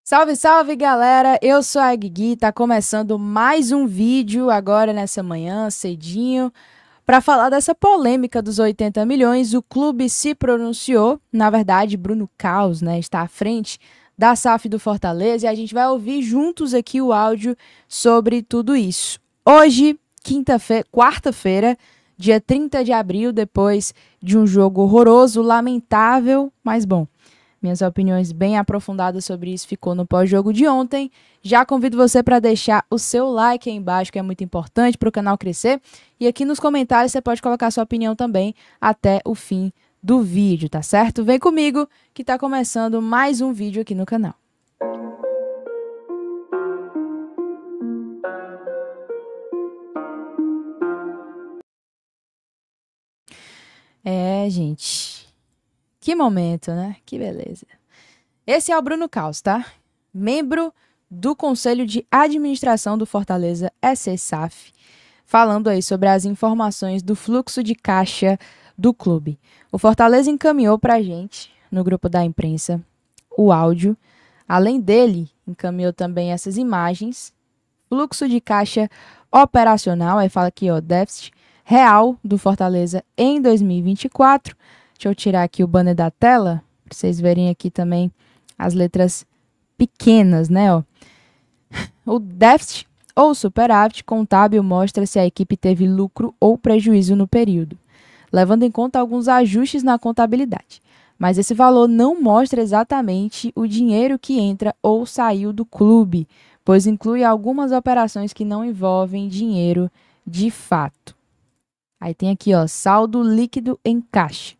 Salve, salve, galera! Eu sou a Guigui, tá começando mais um vídeo agora nessa manhã, cedinho, para falar dessa polêmica dos 80 milhões. O clube se pronunciou, na verdade, Bruno Caos, né, está à frente da SAF do Fortaleza e a gente vai ouvir juntos aqui o áudio sobre tudo isso. Hoje, quarta-feira, dia 30 de abril, depois de um jogo horroroso, lamentável, mas bom. Minhas opiniões bem aprofundadas sobre isso ficou no pós-jogo de ontem. Já convido você para deixar o seu like aí embaixo, que é muito importante para o canal crescer. E aqui nos comentários você pode colocar sua opinião também até o fim do vídeo, tá certo? Vem comigo que está começando mais um vídeo aqui no canal. Gente... Que momento, né? Que beleza. Esse é o Bruno Caos, tá? Membro do Conselho de Administração do Fortaleza SC-SAF, falando aí sobre as informações do fluxo de caixa do clube. O Fortaleza encaminhou pra gente, no grupo da imprensa, o áudio. Além dele, encaminhou também essas imagens. Fluxo de caixa operacional, aí fala aqui, ó, déficit real do Fortaleza em 2024. Deixa eu tirar aqui o banner da tela, para vocês verem aqui também as letras pequenas, né? Ó. O déficit ou superávit contábil mostra se a equipe teve lucro ou prejuízo no período, levando em conta alguns ajustes na contabilidade. Mas esse valor não mostra exatamente o dinheiro que entra ou saiu do clube, pois inclui algumas operações que não envolvem dinheiro de fato. Aí tem aqui, ó, saldo líquido em caixa.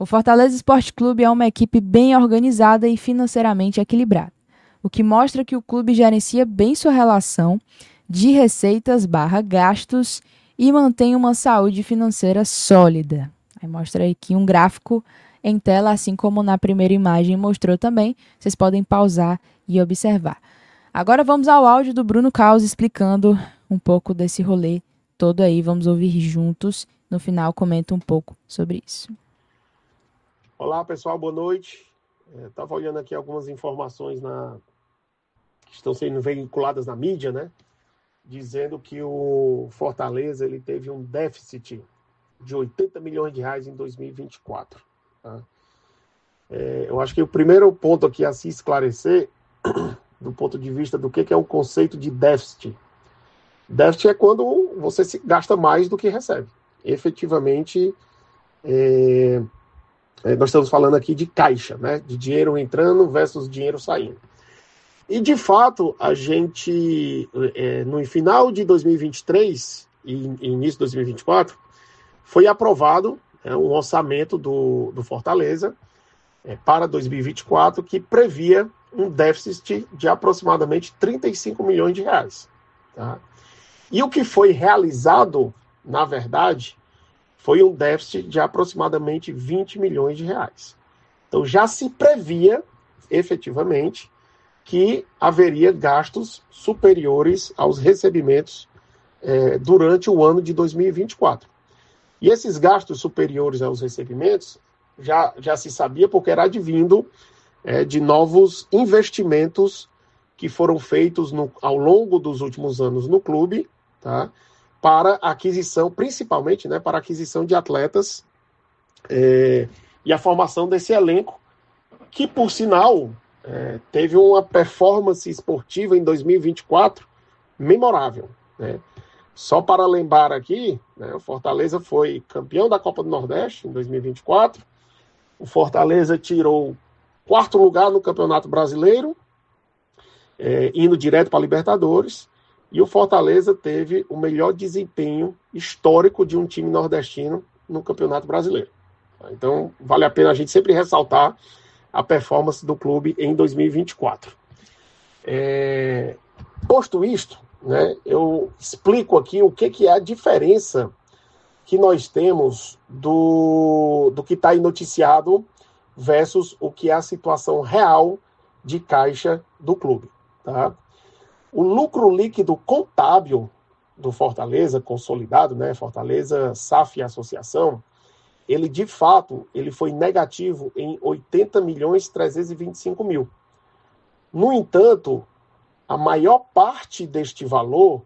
O Fortaleza Esporte Clube é uma equipe bem organizada e financeiramente equilibrada, o que mostra que o clube gerencia bem sua relação de receitas/gastos e mantém uma saúde financeira sólida. Aí mostra aqui um gráfico em tela, assim como na primeira imagem mostrou também. Vocês podem pausar e observar. Agora vamos ao áudio do Bruno Caos explicando um pouco desse rolê todo aí. Vamos ouvir juntos. No final, comenta um pouco sobre isso. Olá, pessoal, boa noite. Estava olhando aqui algumas informações que estão sendo veiculadas na mídia, né? Dizendo que o Fortaleza ele teve um déficit de 80 milhões de reais em 2024. Tá? Eu acho que o primeiro ponto aqui a se esclarecer, do ponto de vista do que é o conceito de déficit. Déficit é quando você se gasta mais do que recebe. Efetivamente, nós estamos falando aqui de caixa, né? De dinheiro entrando versus dinheiro saindo. E, de fato, a gente, no final de 2023 e início de 2024, foi aprovado um orçamento do Fortaleza para 2024 que previa um déficit de aproximadamente 35 milhões de reais. Tá? E o que foi realizado, na verdade, foi um déficit de aproximadamente 20 milhões de reais. Então já se previa, efetivamente, que haveria gastos superiores aos recebimentos durante o ano de 2024. E esses gastos superiores aos recebimentos já se sabia porque era advindo de novos investimentos que foram feitos ao longo dos últimos anos no clube, tá? Para aquisição, principalmente, né, para aquisição de atletas e a formação desse elenco, que, por sinal, teve uma performance esportiva em 2024 memorável. Né? Só para lembrar aqui, né, o Fortaleza foi campeão da Copa do Nordeste em 2024, o Fortaleza tirou 4º lugar no Campeonato Brasileiro, indo direto para a Libertadores, e o Fortaleza teve o melhor desempenho histórico de um time nordestino no Campeonato Brasileiro. Então, vale a pena a gente sempre ressaltar a performance do clube em 2024. Posto isto, né, eu explico aqui o que é a diferença que nós temos do que está aí noticiado versus o que é a situação real de caixa do clube. Tá? O lucro líquido contábil do Fortaleza, consolidado, né, Fortaleza, SAF e Associação, ele de fato ele foi negativo em 80 milhões 325 mil. No entanto, a maior parte deste valor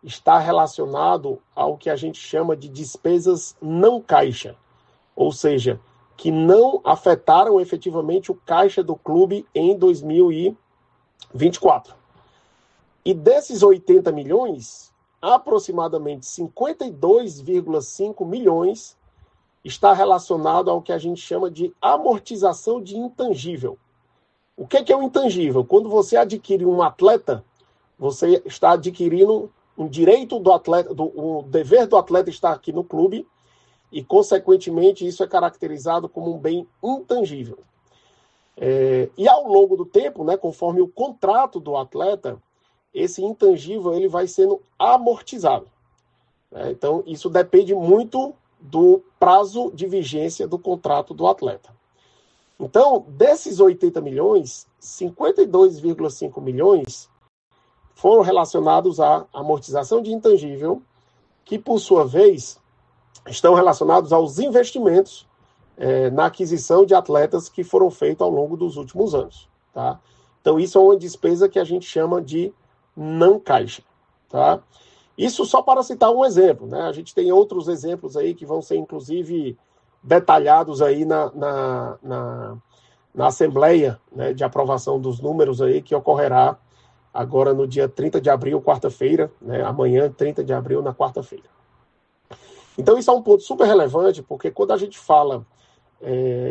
está relacionado ao que a gente chama de despesas não caixa, ou seja, que não afetaram efetivamente o caixa do clube em 2024. E desses 80 milhões, aproximadamente 52,5 milhões está relacionado ao que a gente chama de amortização de intangível. O que é o intangível? Quando você adquire um atleta, você está adquirindo um direito do atleta, o dever do atleta estar aqui no clube, e, consequentemente, isso é caracterizado como um bem intangível. E ao longo do tempo, né, conforme o contrato do atleta, esse intangível ele vai sendo amortizado. Então, isso depende muito do prazo de vigência do contrato do atleta. Então, desses 80 milhões, 52,5 milhões foram relacionados à amortização de intangível, que, por sua vez, estão relacionados aos investimentos na aquisição de atletas que foram feitos ao longo dos últimos anos. Tá? Então, isso é uma despesa que a gente chama de não caixa. Tá? Isso só para citar um exemplo. Né? A gente tem outros exemplos aí que vão ser, inclusive, detalhados aí na Assembleia, né, de aprovação dos números aí, que ocorrerá agora no dia 30 de abril, quarta-feira, né, amanhã, 30 de abril, na quarta-feira. Então, isso é um ponto super relevante, porque quando a gente fala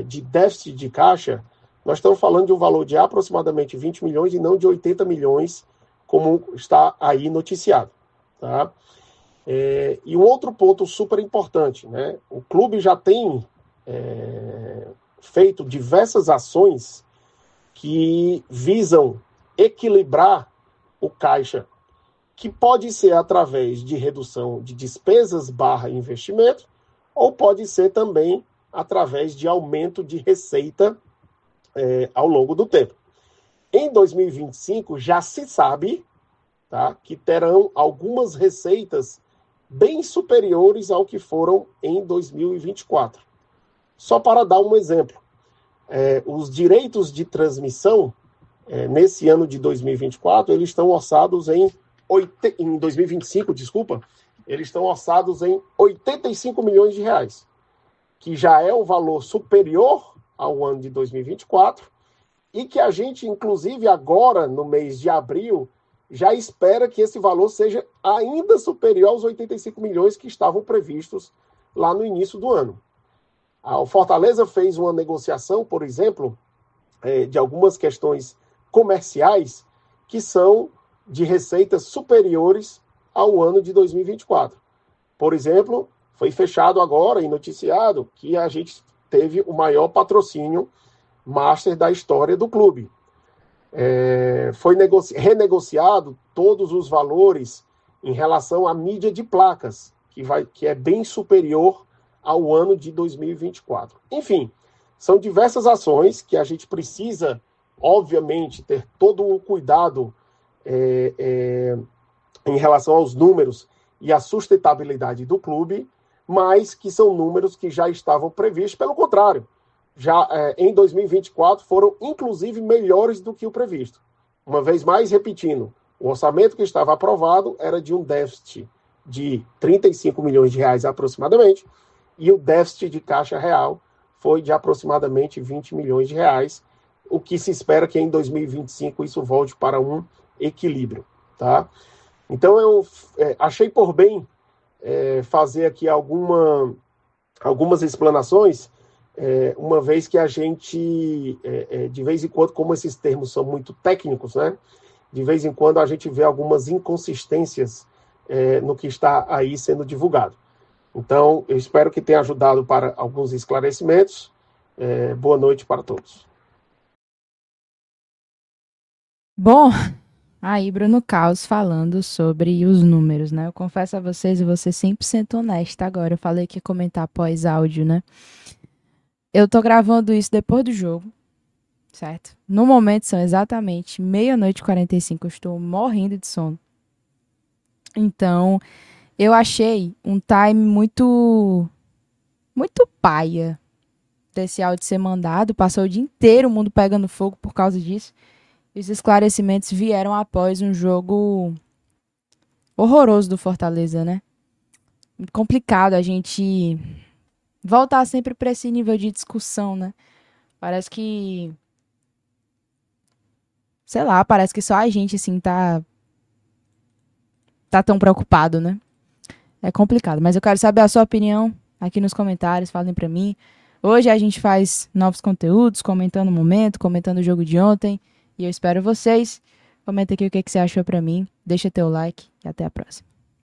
de déficit de caixa, nós estamos falando de um valor de aproximadamente 20 milhões e não de 80 milhões, como está aí noticiado. Tá? E um outro ponto super importante, né? O clube já tem feito diversas ações que visam equilibrar o caixa, que pode ser através de redução de despesas / investimento, ou pode ser também através de aumento de receita ao longo do tempo. Em 2025, já se sabe, tá, que terão algumas receitas bem superiores ao que foram em 2024. Só para dar um exemplo, os direitos de transmissão, nesse ano de 2024, eles estão orçados em 2025, desculpa, eles estão orçados em 85 milhões de reais, que já é um valor superior ao ano de 2024, e que a gente, inclusive, agora, no mês de abril, já espera que esse valor seja ainda superior aos 85 milhões que estavam previstos lá no início do ano. O Fortaleza fez uma negociação, por exemplo, de algumas questões comerciais que são de receitas superiores ao ano de 2024. Por exemplo, foi fechado agora e noticiado que a gente teve o maior patrocínio master da história do clube. Foi renegociado todos os valores em relação à mídia de placas, que é bem superior ao ano de 2024. Enfim, são diversas ações que a gente precisa, obviamente, ter todo o cuidado em relação aos números e à sustentabilidade do clube, mas que são números que já estavam previstos. Pelo contrário, já em 2024 foram, inclusive, melhores do que o previsto. Uma vez mais, repetindo, o orçamento que estava aprovado era de um déficit de 35 milhões de reais aproximadamente, e o déficit de caixa real foi de aproximadamente 20 milhões de reais, o que se espera que em 2025 isso volte para um equilíbrio. Tá? Então, eu achei por bem fazer aqui algumas explanações, uma vez que a gente, de vez em quando, como esses termos são muito técnicos, né, de vez em quando a gente vê algumas inconsistências no que está aí sendo divulgado. Então, eu espero que tenha ajudado para alguns esclarecimentos. Boa noite para todos. Bom, aí Bruno Caos falando sobre os números, né? Eu confesso a vocês, eu vou ser 100% honesta agora. Eu falei que ia comentar pós-áudio, né? Eu tô gravando isso depois do jogo, certo? No momento são exatamente 00:45, eu estou morrendo de sono. Então, eu achei um time muito paia desse áudio ser mandado. Passou o dia inteiro o mundo pegando fogo por causa disso. E os esclarecimentos vieram após um jogo horroroso do Fortaleza, né? Muito complicado a gente voltar sempre para esse nível de discussão, né? Parece que, sei lá, parece que só a gente, assim, tá tão preocupado, né? É complicado, mas eu quero saber a sua opinião aqui nos comentários, falem pra mim. Hoje a gente faz novos conteúdos, comentando o momento, comentando o jogo de ontem, e eu espero vocês. Comenta aqui o que você achou pra mim, deixa teu like e até a próxima.